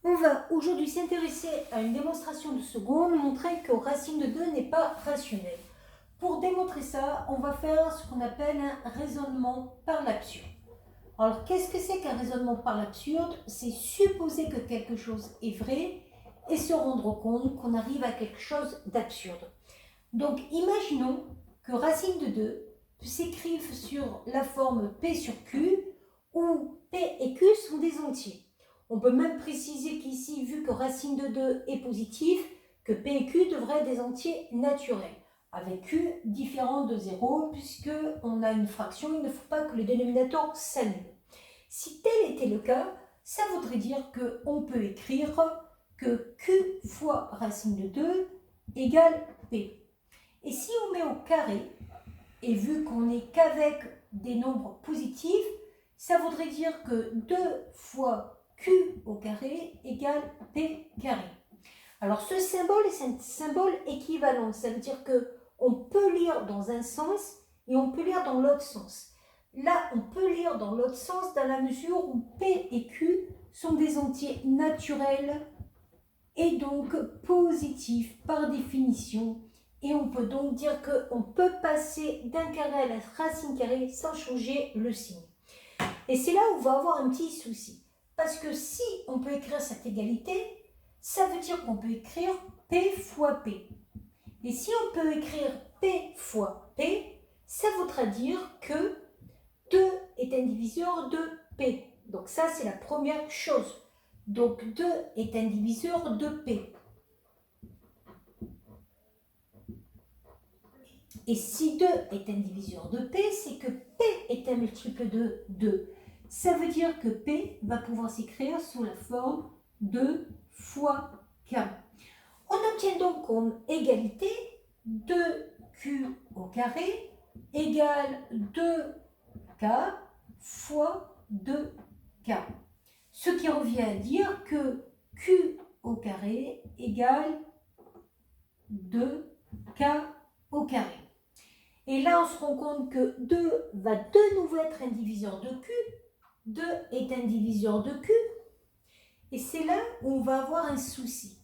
On va aujourd'hui s'intéresser à une démonstration de seconde, montrer que racine de 2 n'est pas rationnelle. Pour démontrer ça, on va faire ce qu'on appelle un raisonnement par l'absurde. Alors, qu'est-ce que c'est qu'un raisonnement par l'absurde? C'est supposer que quelque chose est vrai et se rendre compte qu'on arrive à quelque chose d'absurde. Donc, imaginons que racine de 2 s'écrive sur la forme P sur Q, où P et Q sont des entiers. On peut même préciser qu'ici, vu que racine de 2 est positif, que P et Q devraient être des entiers naturels, avec Q différent de 0, puisqu'on a une fraction, il ne faut pas que le dénominateur s'annule. Si tel était le cas, ça voudrait dire qu'on peut écrire que Q fois racine de 2 égale P. Et si on met au carré, et vu qu'on n'est qu'avec des nombres positifs, ça voudrait dire que 2 fois Q au carré égale P carré. Alors ce symbole est un symbole équivalent, ça veut dire qu'on peut lire dans un sens et on peut lire dans l'autre sens. Là, on peut lire dans l'autre sens dans la mesure où P et Q sont des entiers naturels et donc positifs par définition. Et on peut donc dire qu'on peut passer d'un carré à la racine carrée sans changer le signe. Et c'est là où on va avoir un petit souci. Parce que si on peut écrire cette égalité, ça veut dire qu'on peut écrire P fois P. Et si on peut écrire P fois P, ça voudra dire que 2 est un diviseur de P. Donc ça, c'est la première chose. Donc 2 est un diviseur de P. Et si 2 est un diviseur de P, c'est que P est un multiple de 2. Ça veut dire que P va pouvoir s'écrire sous la forme 2 fois K. On obtient donc comme égalité 2Q au carré égale 2K fois 2K. Ce qui revient à dire que Q au carré égale 2K au carré. Et là, on se rend compte que 2 va de nouveau être un diviseur de Q. 2 est un diviseur de Q. Et c'est là où on va avoir un souci.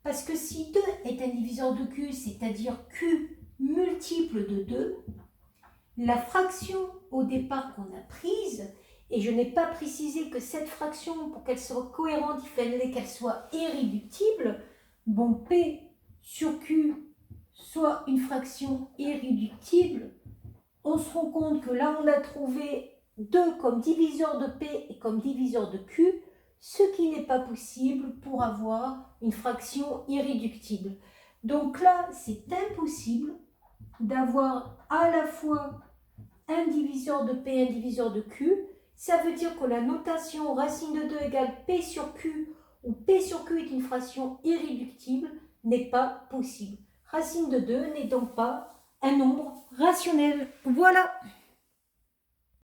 Parce que si 2 est un diviseur de Q, c'est-à-dire Q multiple de 2, la fraction au départ qu'on a prise, et je n'ai pas précisé que cette fraction, pour qu'elle soit cohérente, il fallait qu'elle soit irréductible. Bon, P sur Q soit une fraction irréductible, on se rend compte que là, on a trouvé 2 comme diviseur de P et comme diviseur de Q, ce qui n'est pas possible pour avoir une fraction irréductible. Donc là, c'est impossible d'avoir à la fois un diviseur de P et un diviseur de Q. Ça veut dire que la notation racine de 2 égale P sur Q, où P sur Q est une fraction irréductible, n'est pas possible. Racine de 2 n'est donc pas un nombre rationnel. Voilà.